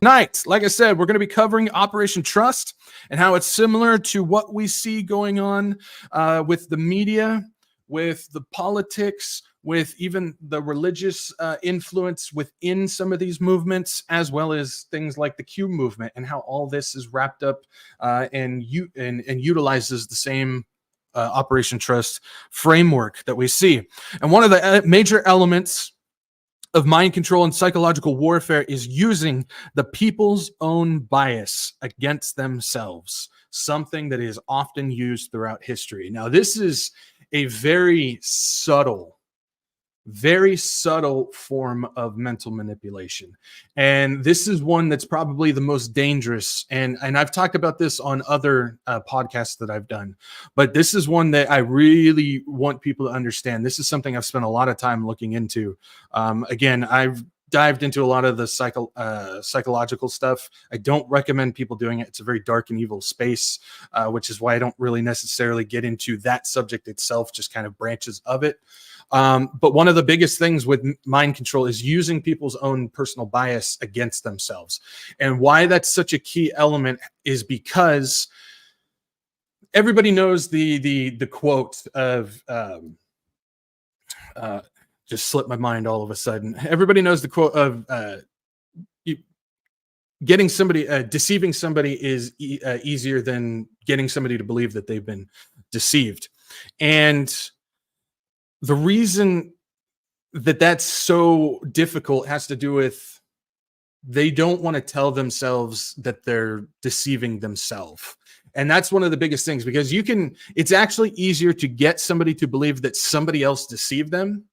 Tonight, like I said, we're going to be covering Operation Trust and how it's similar to what we see going on with the media, with the politics, with even the religious influence within some of these movements, as well as things like the Q movement, and how all this is wrapped up and utilizes the same Operation Trust framework that we see. And one of the major elements of mind control and psychological warfare is using the people's own bias against themselves, something that is often used throughout history. Now, this is a very subtle form of mental manipulation. And this is one that's probably the most dangerous. And I've talked about this on other podcasts that I've done, but this is one that I really want people to understand. This is something I've spent a lot of time looking into. Again, I've dived into a lot of the psychological stuff. I don't recommend people doing it. It's a very dark and evil space, which is why I don't really necessarily get into that subject itself, just kind of branches of it. But one of the biggest things with mind control is using people's own personal bias against themselves. And why that's such a key element is because everybody knows the quote of just slipped my mind all of a sudden. Everybody knows the quote of getting somebody, deceiving somebody is easier than getting somebody to believe that they've been deceived. And the reason that that's so difficult has to do with they don't want to tell themselves that they're deceiving themselves. And that's one of the biggest things, because it's actually easier to get somebody to believe that somebody else deceived them.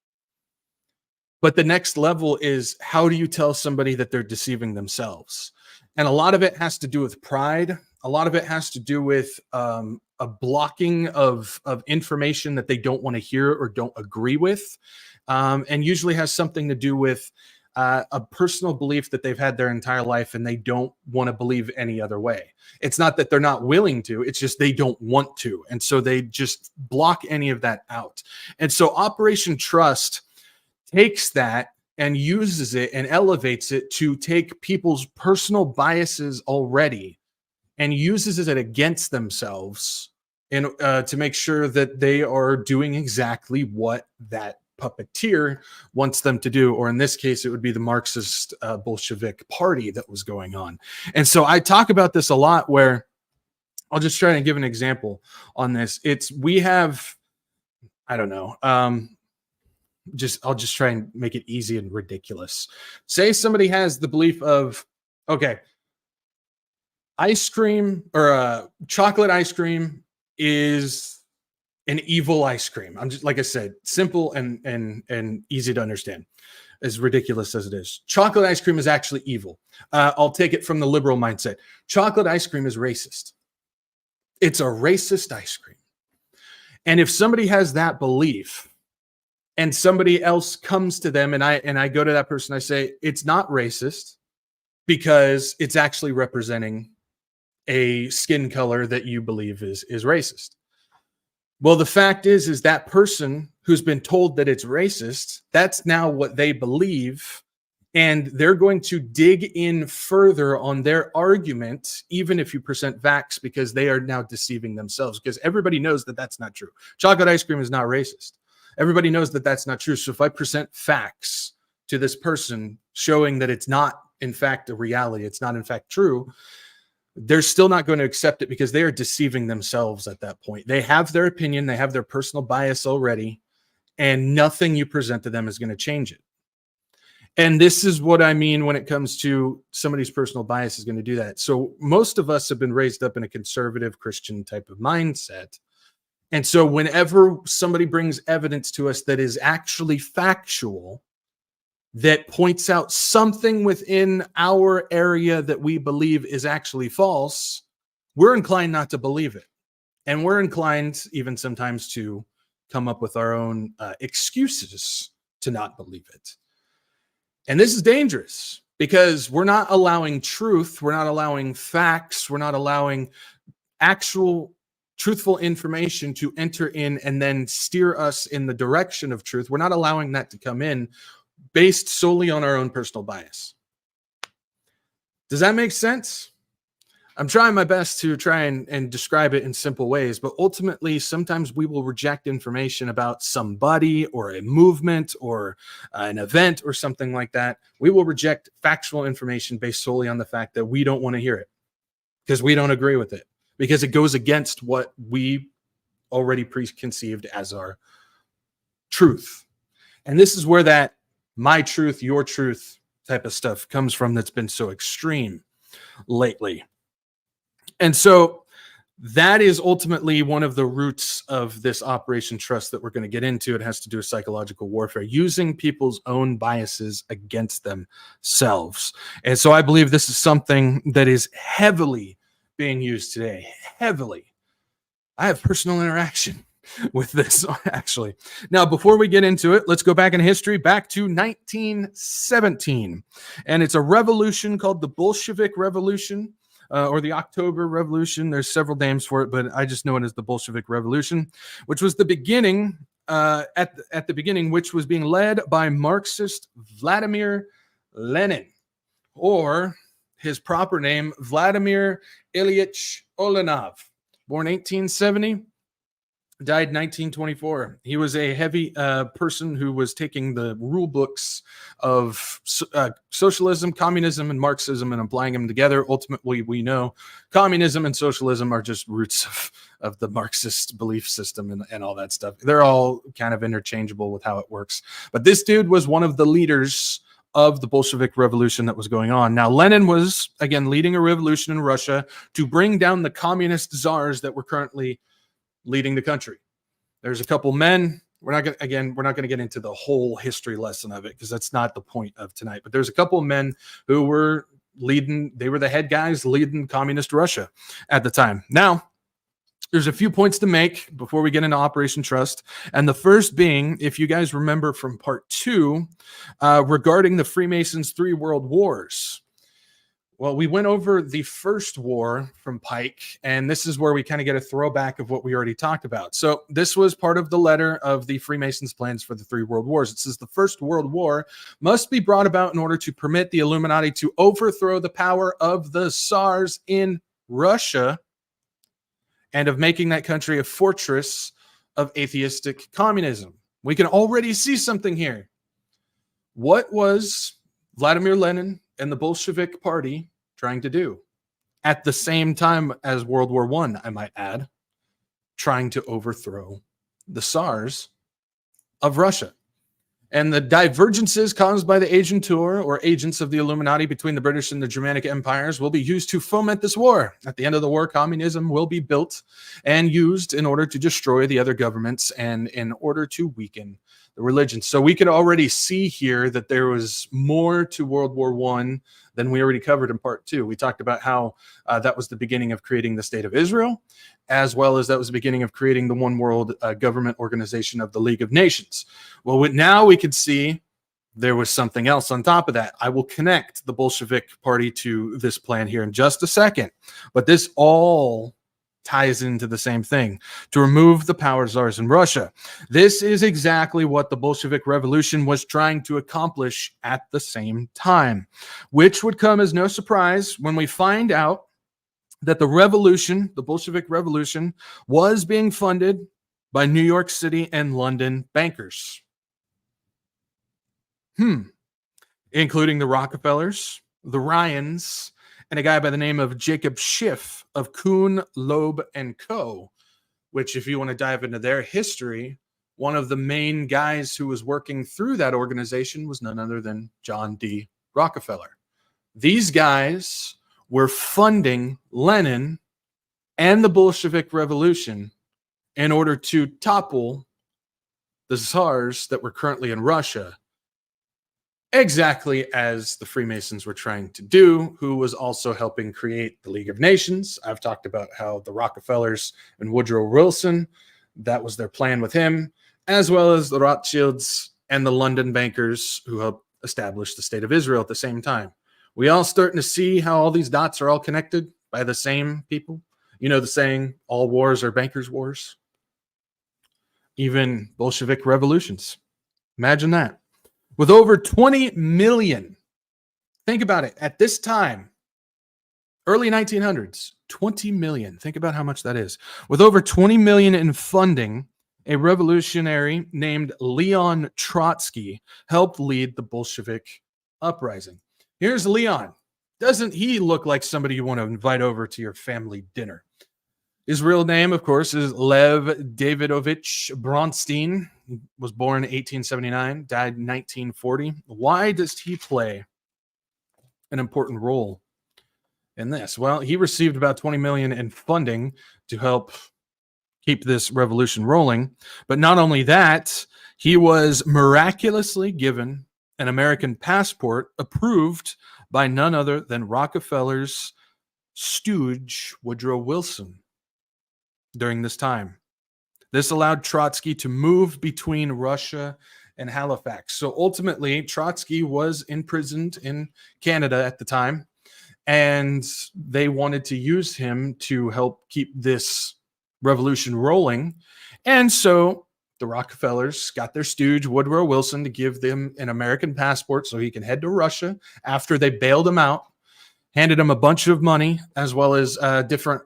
But the next level is, how do you tell somebody that they're deceiving themselves? And a lot of it has to do with pride. A lot of it has to do with a blocking of information that they don't want to hear or don't agree with, and usually has something to do with a personal belief that they've had their entire life and they don't want to believe any other way. It's not that they're not willing to, it's just they don't want to. And so they just block any of that out. And so Operation Trust takes that and uses it and elevates it to take people's personal biases already and uses it against themselves to make sure that they are doing exactly what that puppeteer wants them to do. Or in this case, it would be the Marxist Bolshevik party that was going on. And so I talk about this a lot, where I'll just try and give an example on this. We have, I don't know, I'll just try and make it easy and ridiculous. Say somebody has the belief of, okay, ice cream or chocolate ice cream is an evil ice cream. I'm just, like I said, simple and easy to understand, as ridiculous as it is. Chocolate ice cream is actually evil. I'll take it from the liberal mindset. Chocolate ice cream is racist. It's a racist ice cream. And if somebody has that belief, and somebody else comes to them, and I go to that person, I say, it's not racist because it's actually representing a skin color that you believe is racist. Well, the fact is that person who's been told that it's racist, that's now what they believe, and they're going to dig in further on their argument, even if you present facts, because they are now deceiving themselves, because everybody knows that that's not true. Chocolate ice cream is not racist. Everybody knows that that's not true. So if I present facts to this person showing that it's not, in fact, a reality, it's not, in fact, true, they're still not going to accept it, because they are deceiving themselves at that point. They have their opinion. They have their personal bias already, and nothing you present to them is going to change it. And this is what I mean when it comes to somebody's personal bias is going to do that. So most of us have been raised up in a conservative Christian type of mindset. And so whenever somebody brings evidence to us that is actually factual, that points out something within our area that we believe is actually false, we're inclined not to believe it. And we're inclined even sometimes to come up with our own excuses to not believe it. And this is dangerous, because we're not allowing truth. We're not allowing facts. We're not allowing actual truthful information to enter in and then steer us in the direction of truth. We're not allowing that to come in based solely on our own personal bias. Does that make sense? I'm trying my best to try and describe it in simple ways, but ultimately, sometimes we will reject information about somebody or a movement or an event or something like that. We will reject factual information based solely on the fact that we don't want to hear it because we don't agree with it, because it goes against what we already preconceived as our truth. And this is where that my truth, your truth type of stuff comes from that's been so extreme lately. And so that is ultimately one of the roots of this Operation Trust that we're going to get into. It has to do with psychological warfare, using people's own biases against themselves. And so I believe this is something that is heavily being used today. Heavily. I have personal interaction with this, actually. Now, before we get into it, let's go back in history, back to 1917. And it's a revolution called the Bolshevik Revolution. Or the October Revolution. There's several names for it, but I just know it as the Bolshevik Revolution, which was the beginning, at the beginning, which was being led by Marxist Vladimir Lenin, or his proper name, Vladimir Ilyich Ulyanov, born 1870. Died 1924. He was a heavy person who was taking the rule books of socialism, communism, and Marxism and applying them together. Ultimately, we know communism and socialism are just roots of the Marxist belief system and all that stuff. They're all kind of interchangeable with how it works. But this dude was one of the leaders of the Bolshevik Revolution that was going on. Now, Lenin was, again, leading a revolution in Russia to bring down the communist czars that were currently leading the country. There's a couple men. We're not going to get into the whole history lesson of it because that's not the point of tonight. But there's a couple of men who were leading. They were the head guys leading communist Russia at the time. Now, there's a few points to make before we get into Operation Trust. And the first being, if you guys remember from part 2, regarding the Freemasons' 3 world wars. Well, we went over the first war from Pike, and this is where we kind of get a throwback of what we already talked about. So this was part of the letter of the Freemasons' plans for the 3 world wars. It says the First World War must be brought about in order to permit the Illuminati to overthrow the power of the Tsars in Russia and of making that country a fortress of atheistic communism. We can already see something here. What was Vladimir Lenin and the Bolshevik Party trying to do at the same time as World War I might add, trying to overthrow the Tsars of Russia? And the divergences caused by the Asian tour or agents of the Illuminati between the British and the Germanic empires will be used to foment this war. At the end of the war, communism will be built and used in order to destroy the other governments and in order to weaken the religion. So we could already see here that there was more to World War I than we already covered in part 2. We talked about how that was the beginning of creating the State of Israel, as well as that was the beginning of creating the one world government organization of the League of Nations. Well, now we can see there was something else on top of that. I will connect the Bolshevik Party to this plan here in just a second, but this all ties into the same thing, to remove the power czars in Russia. This is exactly what the Bolshevik Revolution was trying to accomplish at the same time, which would come as no surprise when we find out that the revolution, the Bolshevik Revolution, was being funded by New York City and London bankers. Including the Rockefellers, the Ryans, and a guy by the name of Jacob Schiff of Kuhn, Loeb, and Co., which, if you want to dive into their history, one of the main guys who was working through that organization was none other than John D. Rockefeller. These guys were funding Lenin and the Bolshevik Revolution in order to topple the czars that were currently in Russia, exactly as the Freemasons were trying to do, who was also helping create the League of Nations. I've talked about how the Rockefellers and Woodrow Wilson, that was their plan with him, as well as the Rothschilds and the London bankers who helped establish the State of Israel at the same time. We all starting to see how all these dots are all connected by the same people. You know the saying, all wars are bankers' wars? Even Bolshevik revolutions. Imagine that. With over 20 million, think about it, at this time, Early 1900s, 20 million. Think about how much that is. With over 20 million in funding, a revolutionary named Leon Trotsky helped lead the Bolshevik uprising. Here's Leon. Doesn't he look like somebody you want to invite over to your family dinner? His real name, of course, is Lev Davidovich Bronstein. He was born in 1879, died in 1940. Why does he play an important role in this? Well, he received about 20 million in funding to help keep this revolution rolling. But not only that, he was miraculously given an American passport approved by none other than Rockefeller's stooge, Woodrow Wilson, during this time. This allowed Trotsky to move between Russia and Halifax. So ultimately, Trotsky was imprisoned in Canada at the time, and they wanted to use him to help keep this revolution rolling. And so the Rockefellers got their stooge, Woodrow Wilson, to give them an American passport so he can head to Russia after they bailed him out, handed him a bunch of money, as well as different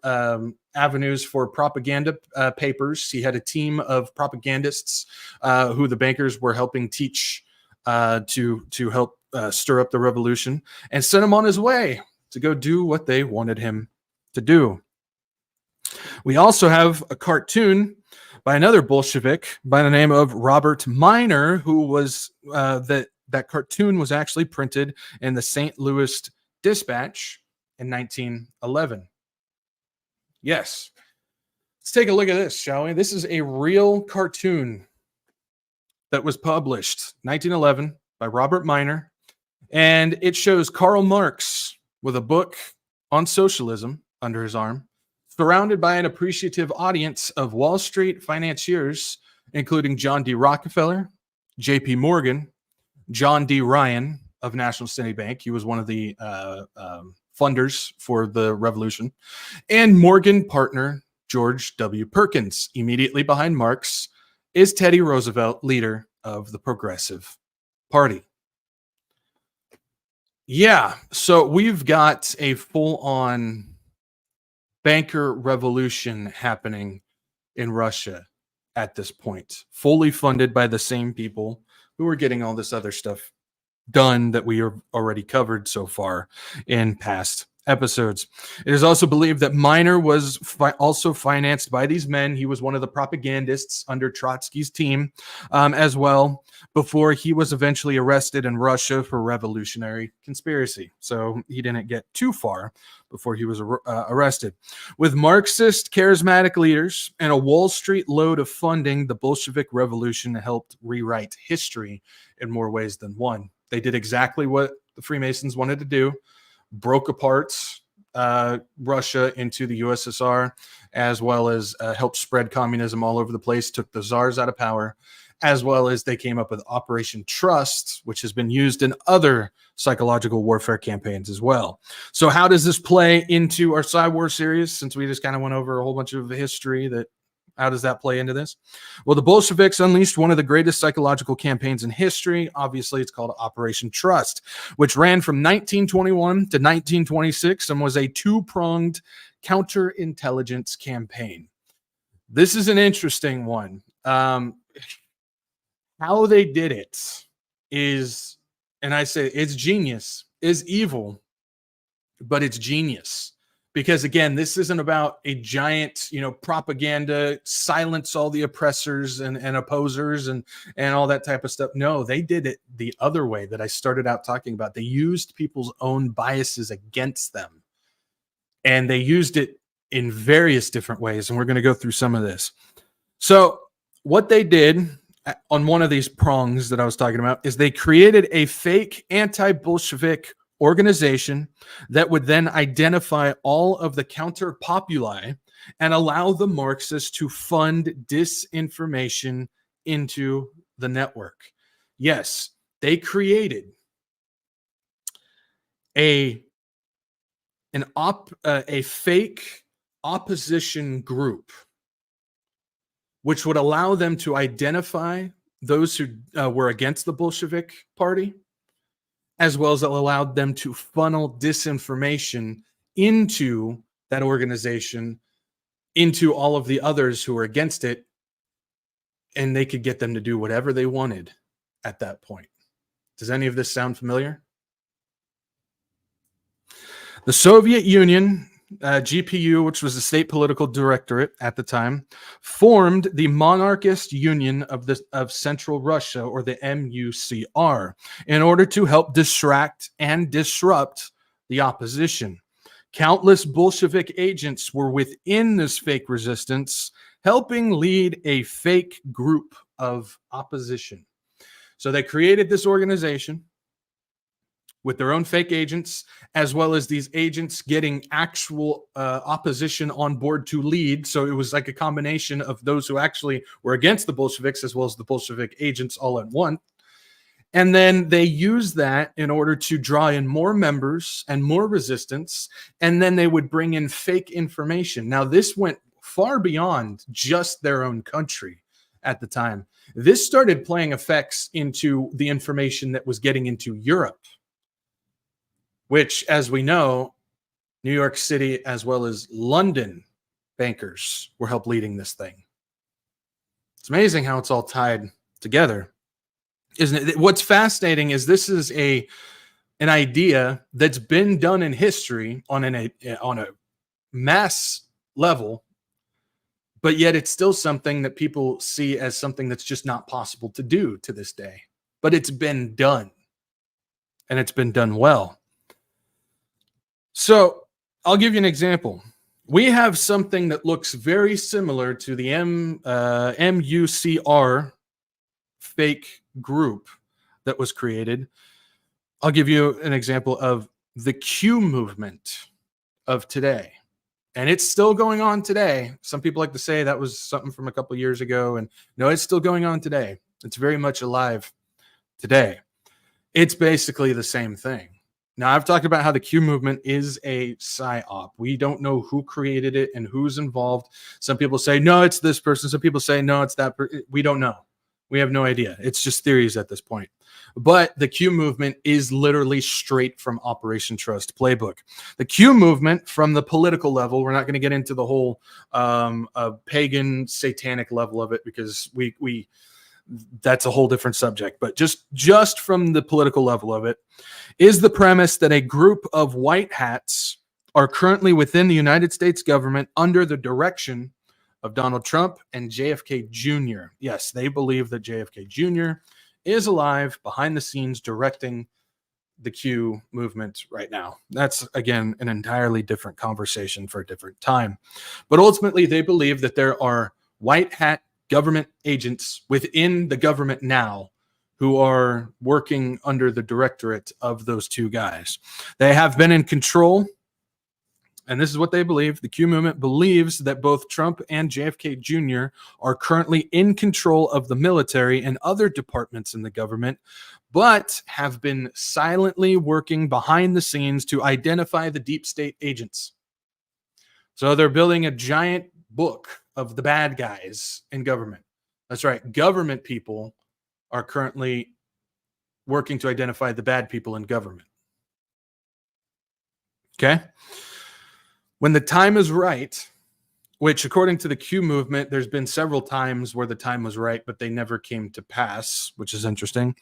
avenues for propaganda papers. He had a team of propagandists who the bankers were helping teach to help stir up the revolution, and sent him on his way to go do what they wanted him to do. We also have a cartoon by another Bolshevik by the name of Robert Minor, who was that cartoon was actually printed in the St. Louis Dispatch in 1911. Yes. Let's take a look at this, shall we? This is a real cartoon that was published 1911 by Robert Minor, and it shows Karl Marx with a book on socialism under his arm, surrounded by an appreciative audience of Wall Street financiers, including John D. Rockefeller, J.P. Morgan, John D. Ryan of National City Bank. He was one of the funders for the revolution, and Morgan partner George W. Perkins. Immediately behind Marx is Teddy Roosevelt, leader of the Progressive Party. Yeah, so we've got a full-on banker revolution happening in Russia at this point, fully funded by the same people who are getting all this other stuff done that we have already covered so far in past episodes. It is also believed that Minor was also financed by these men. He was one of the propagandists under Trotsky's team as well, before he was eventually arrested in Russia for revolutionary conspiracy. So he didn't get too far before he was arrested. With Marxist charismatic leaders and a Wall Street load of funding, the Bolshevik Revolution helped rewrite history in more ways than one. They did exactly what the Freemasons wanted to do, broke apart Russia into the USSR, as well as helped spread communism all over the place, took the czars out of power, as well as they came up with Operation Trust, which has been used in other psychological warfare campaigns as well. So how does this play into our PSYWAR series, since we just kind of went over a whole bunch of history? How does that play into this? Well, the Bolsheviks unleashed one of the greatest psychological campaigns in history. Obviously, it's called Operation Trust, which ran from 1921 to 1926 and was a two-pronged counterintelligence campaign. This is an interesting one. How they did it is, and I say it's genius, is evil, but it's genius. Because again, this isn't about a giant, propaganda, silence all the oppressors and opposers and all that type of stuff. No, they did it the other way that I started out talking about. They used people's own biases against them. And they used it in various different ways. And we're going to go through some of this. So what they did on one of these prongs that I was talking about is they created a fake anti-Bolshevik organization that would then identify all of the counter populi and allow the Marxists to fund disinformation into the network. Yes, they created a fake opposition group, which would allow them to identify those who were against the Bolshevik Party, as well as it allowed them to funnel disinformation into that organization, into all of the others who were against it, and they could get them to do whatever they wanted at that point. Does any of this sound familiar? The Soviet Union, GPU, which was the state political directorate at the time, formed the Monarchist Union of Central Russia, or the MUCR, in order to help distract and disrupt the opposition. Countless Bolshevik agents were within this fake resistance, helping lead a fake group of opposition. So they created this organization with their own fake agents, as well as these agents getting actual opposition on board to lead. So it was like a combination of those who actually were against the Bolsheviks, as well as the Bolshevik agents all at once. And then they used that in order to draw in more members and more resistance. And then they would bring in fake information. Now, this went far beyond just their own country at the time. This started playing effects into the information that was getting into Europe, which, as we know, New York City as well as London bankers were help leading this thing. It's amazing how it's all tied together, isn't it? What's fascinating is this is an idea that's been done in history on a mass level, but yet it's still something that people see as something that's just not possible to do to this day. But it's been done, and it's been done well. So I'll give you an example. We have something that looks very similar to the MUCR fake group that was created. I'll give you an example of the Q movement of today. And it's still going on today. Some people like to say that was something from a couple of years ago. And no, it's still going on today. It's very much alive today. It's basically the same thing. Now, I've talked about how the Q movement is a psyop. We don't know who created it and who's involved. Some people say, no, it's this person. Some people say, no, it's that person. We don't know. We have no idea. It's just theories at this point. But the Q movement is literally straight from Operation Trust playbook. The Q movement from the political level, we're not going to get into the whole pagan satanic level of it, because we that's a whole different subject. But just from the political level of it is the premise that a group of white hats are currently within the United States government under the direction of Donald Trump and JFK Jr. Yes, they believe that JFK Jr. is alive behind the scenes directing the Q movement right now. That's, again, an entirely different conversation for a different time. But ultimately, they believe that there are white hat government agents within the government now who are working under the directorate of those two guys. They have been in control. And this is what they believe. The Q movement believes that both Trump and JFK Jr. are currently in control of the military and other departments in the government, but have been silently working behind the scenes to identify the deep state agents. So they're building a giant book of the bad guys in government. That's right. Government people are currently working to identify the bad people in government. Okay? When the time is right, which according to the Q movement, there's been several times where the time was right, but they never came to pass, which is interesting.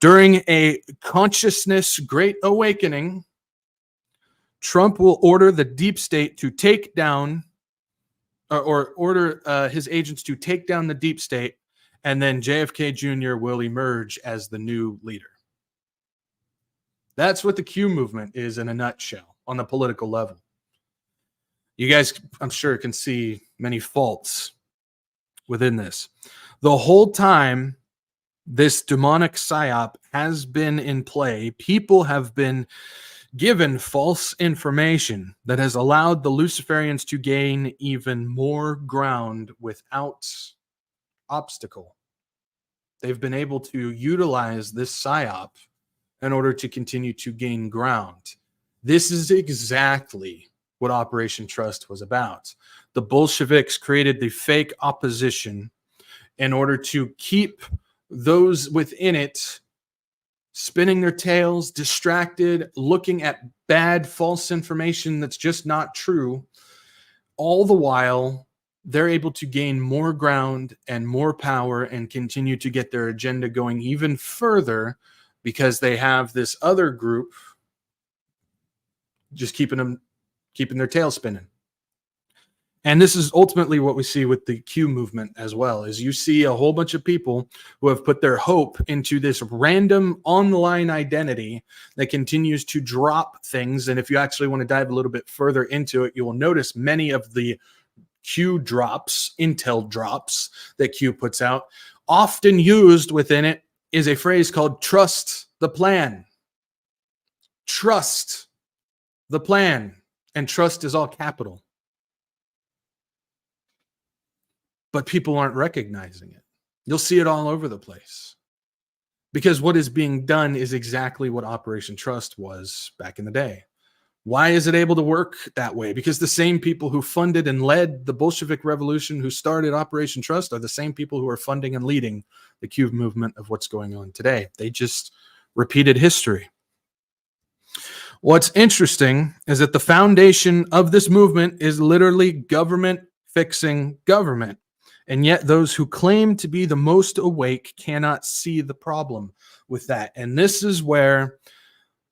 During a consciousness great awakening, Trump will order the deep state to take down, or order his agents to take down the deep state, and then JFK Jr. will emerge as the new leader. That's what the Q movement is in a nutshell on the political level. You guys, I'm sure, can see many faults within this. The whole time this demonic psyop has been in play, people have been given false information that has allowed the Luciferians to gain even more ground without obstacle. They've been able to utilize this psyop in order to continue to gain ground. This is exactly what Operation Trust was about. The Bolsheviks created the fake opposition in order to keep those within it spinning their tails, distracted, looking at bad, false information that's just not true. All the while, they're able to gain more ground and more power and continue to get their agenda going even further because they have this other group just keeping their tail spinning. And this is ultimately what we see with the Q movement as well, is you see a whole bunch of people who have put their hope into this random online identity that continues to drop things. And if you actually want to dive a little bit further into it, you will notice many of the Q drops, intel drops that Q puts out, often used within it is a phrase called trust the plan. Trust the plan. And trust is all capital. But people aren't recognizing it. You'll see it all over the place. Because what is being done is exactly what Operation Trust was back in the day. Why is it able to work that way? Because the same people who funded and led the Bolshevik Revolution, who started Operation Trust, are the same people who are funding and leading the Q movement of what's going on today. They just repeated history. What's interesting is that the foundation of this movement is literally government fixing government. And yet those who claim to be the most awake cannot see the problem with that. And this is where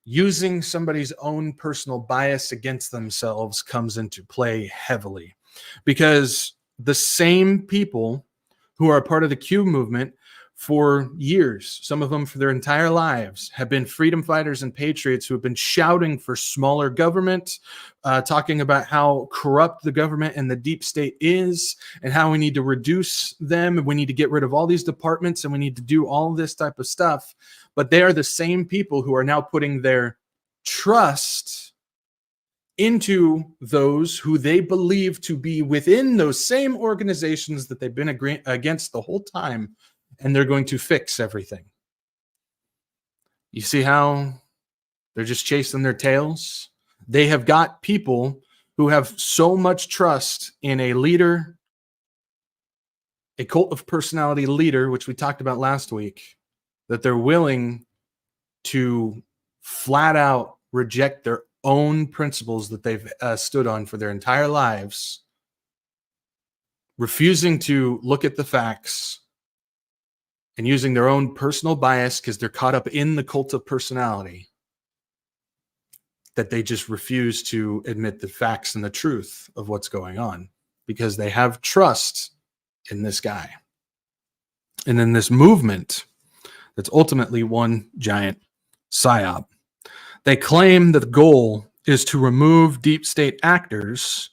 using somebody's own personal bias against themselves comes into play heavily. Because the same people who are part of the Q movement for years, some of them for their entire lives, have been freedom fighters and patriots who have been shouting for smaller government, talking about how corrupt the government and the deep state is, and how we need to reduce them, and we need to get rid of all these departments, and we need to do all this type of stuff. But they are the same people who are now putting their trust into those who they believe to be within those same organizations that they've been against the whole time, and they're going to fix everything. You see how they're just chasing their tails? They have got people who have so much trust in a leader, a cult of personality leader, which we talked about last week, that they're willing to flat out reject their own principles that they've stood on for their entire lives, refusing to look at the facts, and using their own personal bias because they're caught up in the cult of personality, that they just refuse to admit the facts and the truth of what's going on because they have trust in this guy and in this movement that's ultimately one giant psyop. They claim that the goal is to remove deep state actors.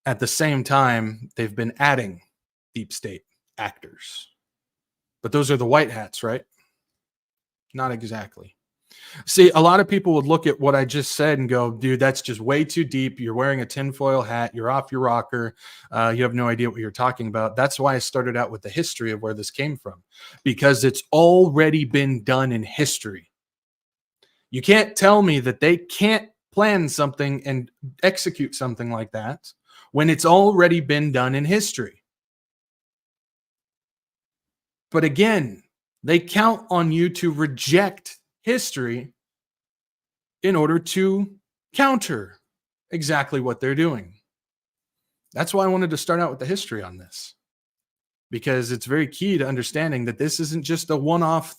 At the same time, they've been adding deep state actors. But those are the white hats, right? Not exactly. See, a lot of people would look at what I just said and go, dude, that's just way too deep. You're wearing a tinfoil hat. You're off your rocker. You have no idea what you're talking about. That's why I started out with the history of where this came from, because it's already been done in history. You can't tell me that they can't plan something and execute something like that when it's already been done in history. But again, they count on you to reject history in order to counter exactly what they're doing. That's why I wanted to start out with the history on this, because it's very key to understanding that this isn't just a one-off,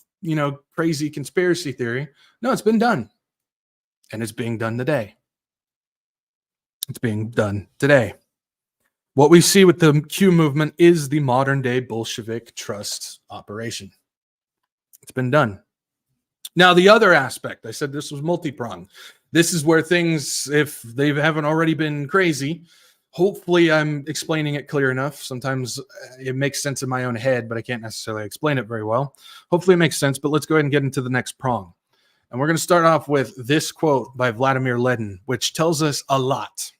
crazy conspiracy theory. No, it's been done, and it's being done today. It's being done today. What we see with the Q movement is the modern day Bolshevik trust operation. It's been done. Now, the other aspect, I said this was multi-pronged. This is where things, if they haven't already been crazy, hopefully I'm explaining it clear enough. Sometimes it makes sense in my own head, but I can't necessarily explain it very well. Hopefully it makes sense, but let's go ahead and get into the next prong. And we're going to start off with this quote by Vladimir Lenin, which tells us a lot.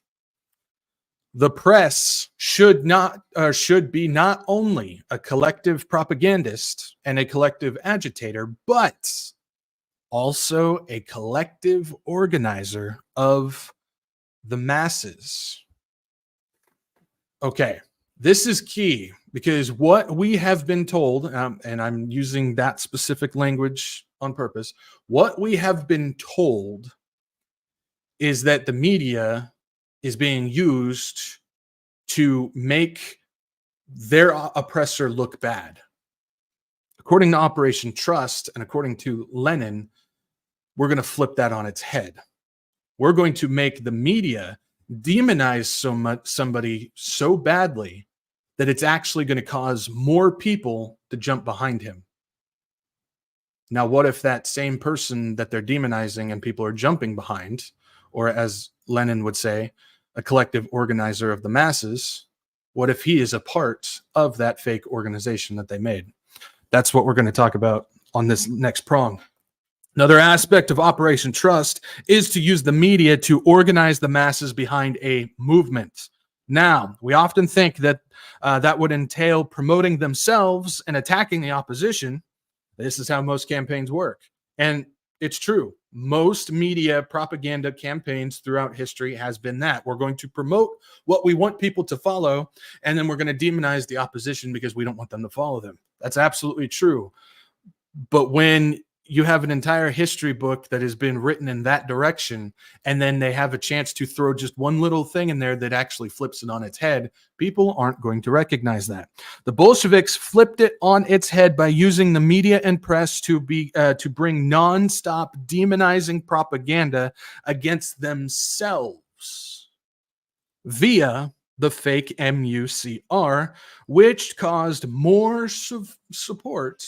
The press should be not only a collective propagandist and a collective agitator, but also a collective organizer of the masses. Okay, this is key because what we have been told, and I'm using that specific language on purpose. What we have been told is that the media is being used to make their oppressor look bad. According to Operation Trust and according to Lenin, we're going to flip that on its head. We're going to make the media demonize somebody so badly that it's actually going to cause more people to jump behind him. Now, what if that same person that they're demonizing and people are jumping behind, or as Lenin would say, a collective organizer of the masses, what if he is a part of that fake organization that they made? That's what we're going to talk about on this next prong. Another aspect of Operation Trust is to use the media to organize the masses behind a movement. Now, we often think that that would entail promoting themselves and attacking the opposition. This is how most campaigns work. And it's true. Most media propaganda campaigns throughout history has been that. We're going to promote what we want people to follow, and then we're going to demonize the opposition because we don't want them to follow them. That's absolutely true. But when you have an entire history book that has been written in that direction, and then they have a chance to throw just one little thing in there that actually flips it on its head, people aren't going to recognize that. The Bolsheviks flipped it on its head by using the media and press to bring nonstop demonizing propaganda against themselves via the fake MUCR, which caused more support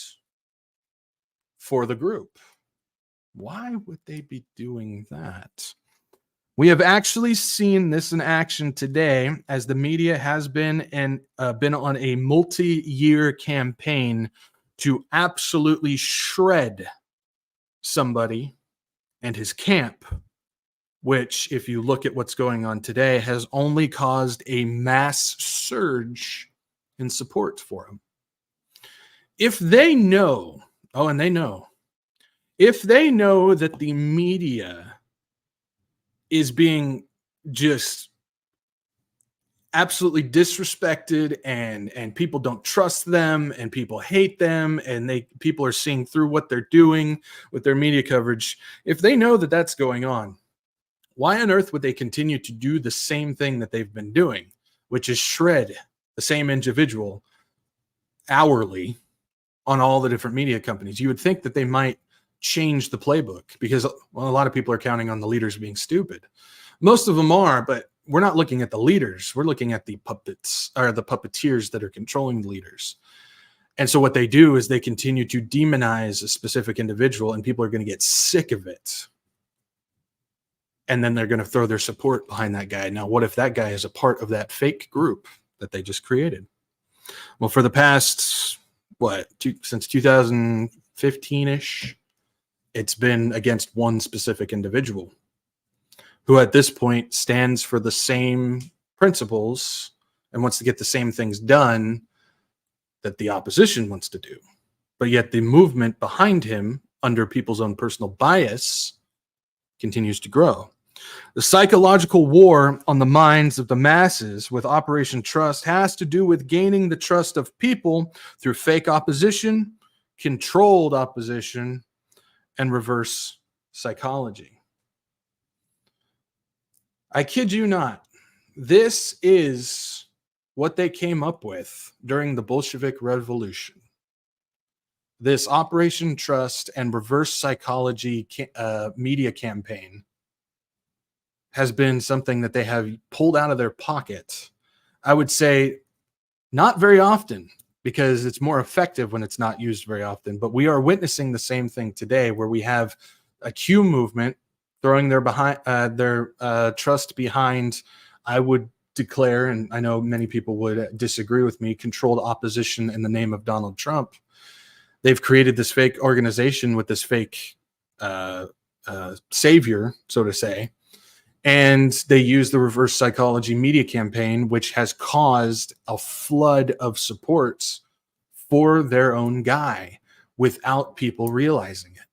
for the group. Why would they be doing that? We have actually seen this in action today, as the media has been on a multi-year campaign to absolutely shred somebody and his camp, which, if you look at what's going on today, has only caused a mass surge in support for him. If they know, if they know that the media is being just absolutely disrespected and people don't trust them and people hate them and people are seeing through what they're doing with their media coverage, if they know that that's going on, why on earth would they continue to do the same thing that they've been doing, which is shred the same individual hourly on all the different media companies? You would think that they might change the playbook because, well, a lot of people are counting on the leaders being stupid. Most of them are, but we're not looking at the leaders. We're looking at the puppets, or the puppeteers that are controlling the leaders. And so what they do is they continue to demonize a specific individual, and people are going to get sick of it. And then they're going to throw their support behind that guy. Now, what if that guy is a part of that fake group that they just created? Well, for the past, since 2015-ish, it's been against one specific individual who at this point stands for the same principles and wants to get the same things done that the opposition wants to do. But yet the movement behind him, under people's own personal bias, continues to grow. The psychological war on the minds of the masses with Operation Trust has to do with gaining the trust of people through fake opposition, controlled opposition, and reverse psychology. I kid you not. This is what they came up with during the Bolshevik Revolution. This Operation Trust and reverse psychology media campaign has been something that they have pulled out of their pocket. I would say not very often, because it's more effective when it's not used very often. But we are witnessing the same thing today, where we have a Q movement throwing their trust behind, I would declare, and I know many people would disagree with me, controlled opposition in the name of Donald Trump. They've created this fake organization with this fake savior, so to say, and they use the reverse psychology media campaign, which has caused a flood of support for their own guy without people realizing it.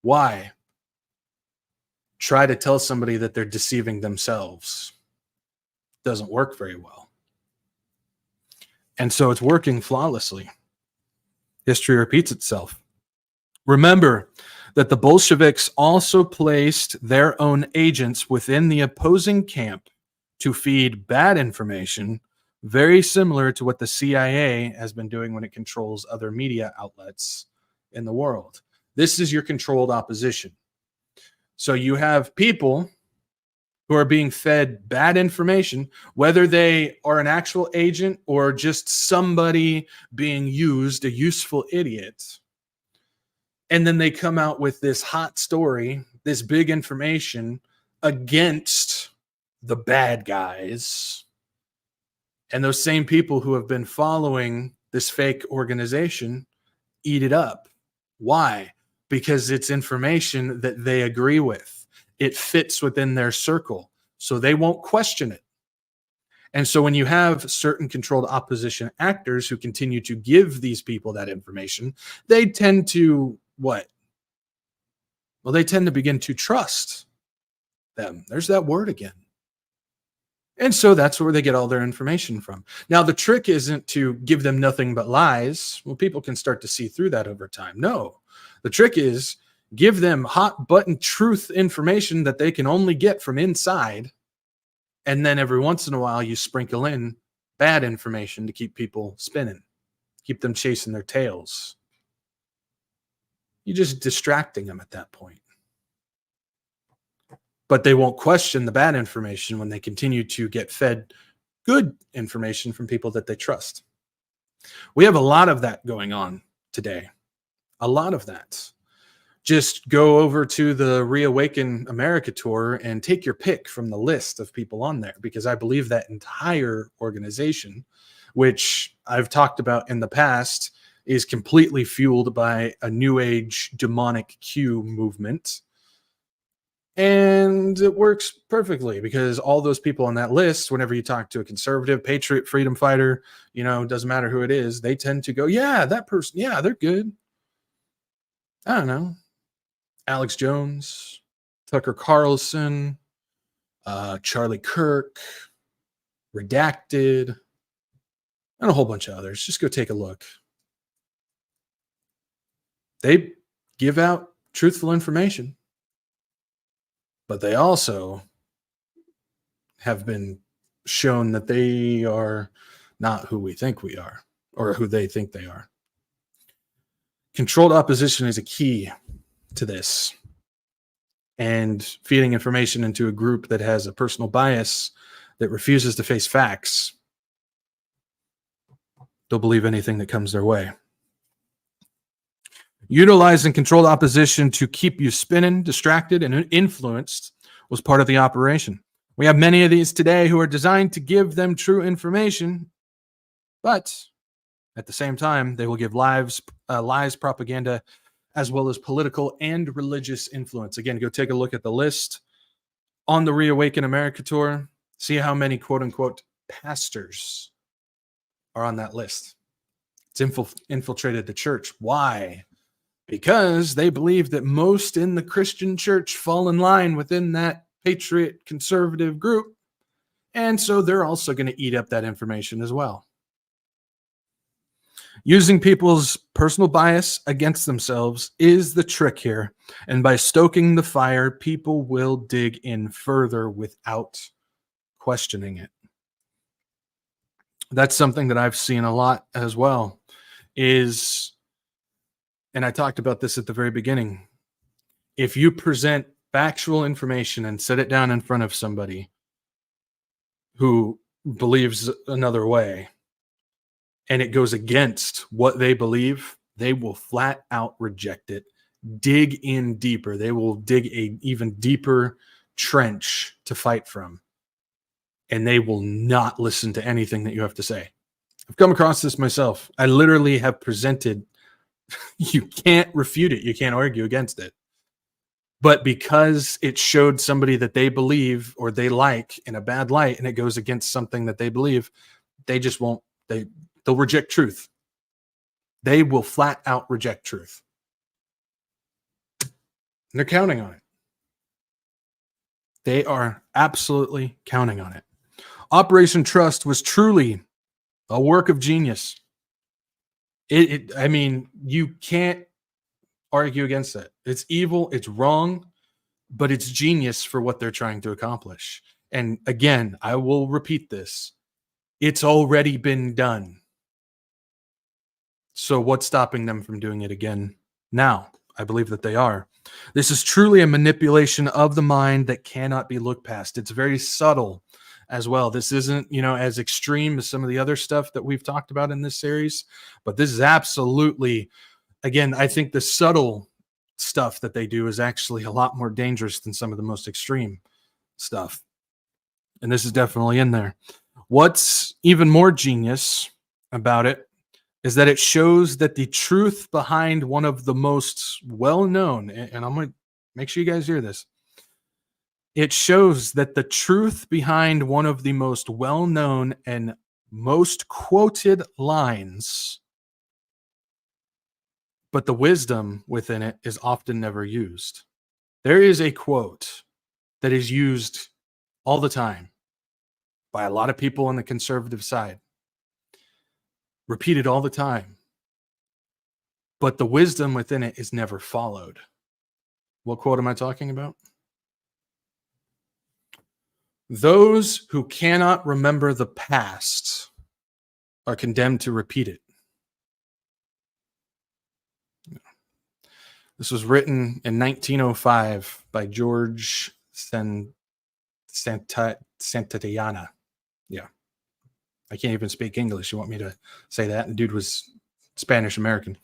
Why? Try to tell somebody that they're deceiving themselves. Doesn't work very well. And so it's working flawlessly. History repeats itself. Remember that the Bolsheviks also placed their own agents within the opposing camp to feed bad information, very similar to what the CIA has been doing when it controls other media outlets in the world. This is your controlled opposition. So you have people who are being fed bad information, whether they are an actual agent or just somebody being used, a useful idiot. And then they come out with this hot story, this big information against the bad guys. And those same people who have been following this fake organization eat it up. Why? Because it's information that they agree with. It fits within their circle, so they won't question it. And so when you have certain controlled opposition actors who continue to give these people that information, they tend to what? Well, they tend to begin to trust them. There's that word again. And so that's where they get all their information from. Now, the trick isn't to give them nothing but lies. Well, people can start to see through that over time. No, the trick is give them hot button truth information that they can only get from inside. And then every once in a while, you sprinkle in bad information to keep people spinning, keep them chasing their tails. You're just distracting them at that point. But they won't question the bad information when they continue to get fed good information from people that they trust. We have a lot of that going on today. A lot of that. Just go over to the Reawaken America tour and take your pick from the list of people on there, because I believe that entire organization, which I've talked about in the past, is completely fueled by a new age demonic Q movement. And it works perfectly because all those people on that list, whenever you talk to a conservative, patriot, freedom fighter, doesn't matter who it is, they tend to go, yeah, that person, yeah, they're good. I don't know. Alex Jones, Tucker Carlson, Charlie Kirk, Redacted, and a whole bunch of others. Just go take a look. They give out truthful information, but they also have been shown that they are not who we think we are, or who they think they are. Controlled opposition is a key to this, and feeding information into a group that has a personal bias that refuses to face facts. They'll believe anything that comes their way. Utilizing controlled opposition to keep you spinning, distracted, and influenced was part of the operation. We have many of these today who are designed to give them true information, but at the same time, they will give lies, propaganda, as well as political and religious influence. Again, go take a look at the list on the Reawaken America tour. See how many quote-unquote pastors are on that list. It's infiltrated the church. Why? Because they believe that most in the Christian church fall in line within that patriot conservative group. And so they're also going to eat up that information as well. Using people's personal bias against themselves is the trick here. And by stoking the fire, people will dig in further without questioning it. That's something that I've seen a lot as well, and I talked about this at the very beginning. If you present factual information and set it down in front of somebody who believes another way, and it goes against what they believe, they will flat out reject it, dig in deeper. They will dig a even deeper trench to fight from, and they will not listen to anything that you have to say. I've come across this myself. I literally have presented, you can't refute it. You can't argue against it. But because it showed somebody that they believe or they like in a bad light, and it goes against something that they believe, they just won't, they'll reject truth. They will flat out reject truth. And they're counting on it. They are absolutely counting on it. Operation Trust was truly a work of genius. I mean, you can't argue against that. It's evil, it's wrong, but it's genius for what they're trying to accomplish. And again, I will repeat this. It's already been done. So what's stopping them from doing it again now? I believe that they are. This is truly a manipulation of the mind that cannot be looked past. It's very subtle as well. This isn't, as extreme as some of the other stuff that we've talked about in this series, but this is absolutely, again, I think the subtle stuff that they do is actually a lot more dangerous than some of the most extreme stuff. And this is definitely in there. What's even more genius about it is that it shows that the truth behind one of the most well-known, and I'm going to make sure you guys hear this. It shows that the truth behind one of the most well-known and most quoted lines, but the wisdom within it is often never used. There is a quote that is used all the time by a lot of people on the conservative side, repeated all the time, but the wisdom within it is never followed. What quote am I talking about? Those who cannot remember the past are condemned to repeat it. This was written in 1905 by George Santayana. Yeah. I can't even speak English. You want me to say that? The dude was Spanish American.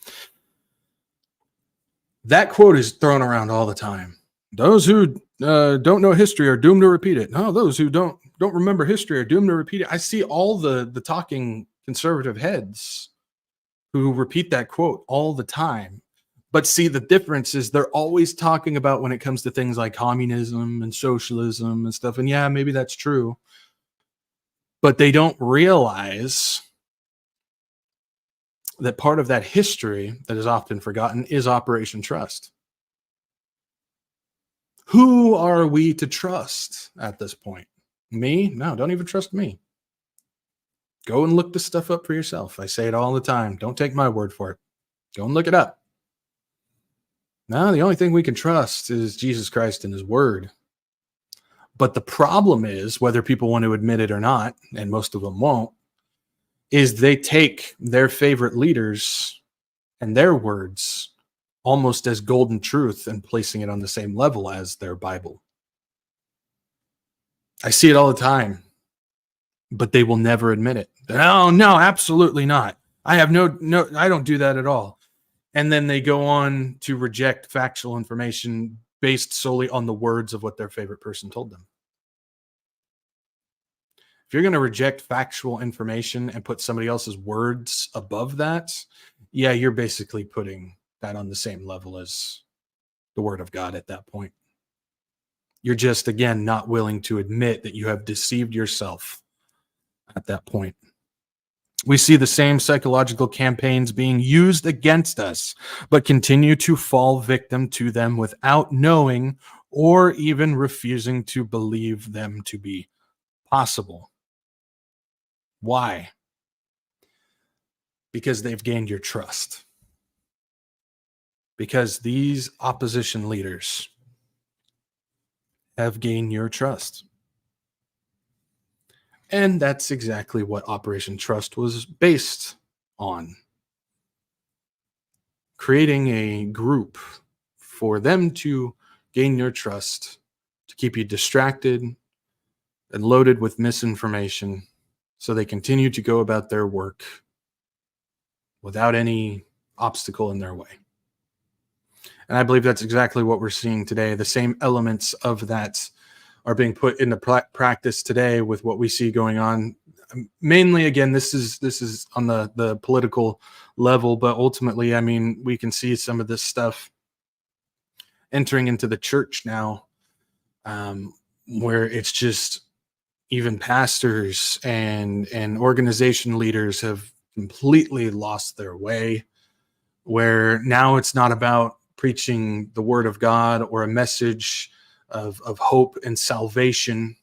That quote is thrown around all the time. Those who don't know history are doomed to repeat it. No, those who don't remember history are doomed to repeat it. I see all the talking conservative heads who repeat that quote all the time. But see, the difference is they're always talking about when it comes to things like communism and socialism and stuff. And yeah, maybe that's true. But they don't realize that part of that history that is often forgotten is Operation Trust. Who are we to trust at this point? Me? No, don't even trust me. Go and look this stuff up for yourself. I say it all the time. Don't take my word for it. Go and look it up. No, the only thing we can trust is Jesus Christ and his word. But the problem is, whether people want to admit it or not, and most of them won't, is they take their favorite leaders and their words almost as golden truth and placing it on the same level as their Bible. I see it all the time, but they will never admit it. Oh, no, absolutely not. I have no, I don't do that at all. And then they go on to reject factual information based solely on the words of what their favorite person told them. If you're going to reject factual information and put somebody else's words above that, yeah, you're basically putting that on the same level as the word of God at that point. You're just, again, not willing to admit that you have deceived yourself at that point. We see the same psychological campaigns being used against us, but continue to fall victim to them without knowing or even refusing to believe them to be possible. Why? Because they've gained your trust. Because these opposition leaders have gained your trust. And that's exactly what Operation Trust was based on. Creating a group for them to gain your trust, to keep you distracted and loaded with misinformation so they continue to go about their work without any obstacle in their way. And I believe that's exactly what we're seeing today. The same elements of that are being put into practice today with what we see going on. Mainly, again, this is on the political level, but ultimately, I mean, we can see some of this stuff entering into the church now, where it's just even pastors and organization leaders have completely lost their way, where now it's not about preaching the word of God or a message of hope and salvation,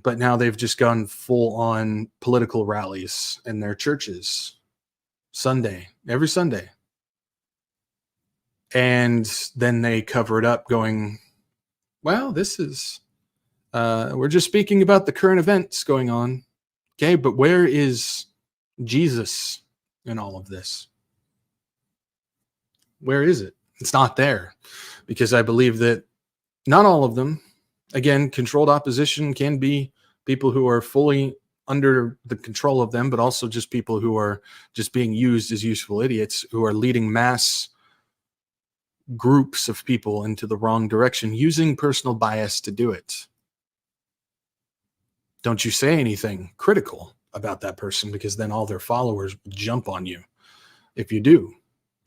but now they've just gone full on political rallies in their churches every Sunday. And then they cover it up going, well, this is, we're just speaking about the current events going on. Okay, but where is Jesus in all of this? Where is it? It's not there, because I believe that not all of them, again, controlled opposition can be people who are fully under the control of them, but also just people who are just being used as useful idiots, who are leading mass groups of people into the wrong direction, using personal bias to do it. Don't you say anything critical about that person, because then all their followers will jump on you if you do,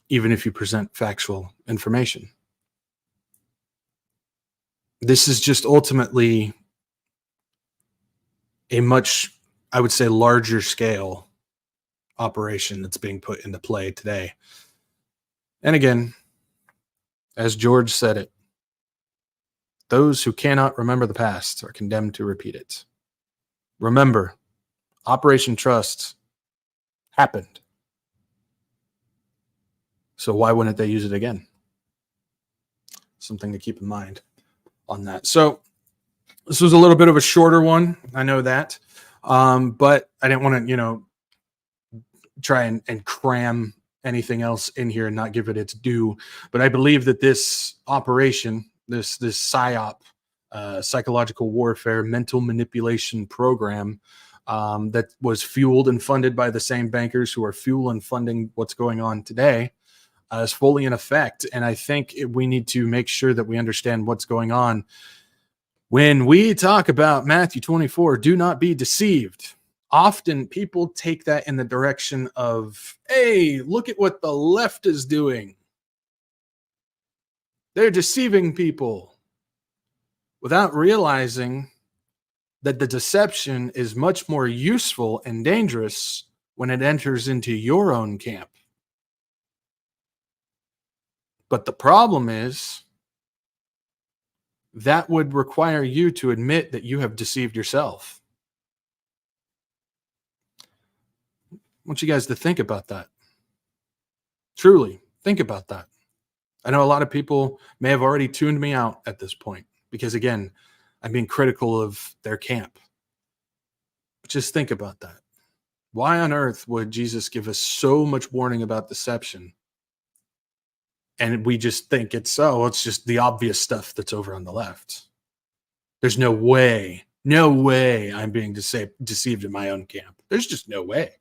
even if you present factual information. This is just ultimately a much, I would say, larger scale operation that's being put into play today. And again, as George said it, those who cannot remember the past are condemned to repeat it. Remember, Operation Trust happened. So why wouldn't they use it again? Something to keep in mind on that. So this was a little bit of a shorter one. I know that. But I didn't want to, try and cram anything else in here and not give it its due. But I believe that this operation, this psyop, psychological warfare, mental manipulation program, that was fueled and funded by the same bankers who are fueling and funding what's going on today, is fully in effect. And I think we need to make sure that we understand what's going on. When we talk about Matthew 24, do not be deceived. Often people take that in the direction of, hey, look at what the left is doing. They're deceiving people, without realizing that the deception is much more useful and dangerous when it enters into your own camp. But the problem is that would require you to admit that you have deceived yourself. I want you guys to think about that. Truly, think about that. I know a lot of people may have already tuned me out at this point because, again, I'm being critical of their camp. But just think about that. Why on earth would Jesus give us so much warning about deception? And we just think it's just the obvious stuff that's over on the left. There's no way I'm being deceived in my own camp. There's just no way.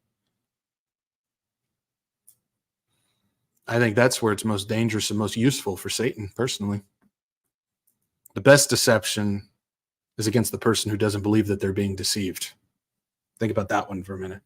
I think that's where it's most dangerous and most useful for Satan, personally. The best deception is against the person who doesn't believe that they're being deceived. Think about that one for a minute.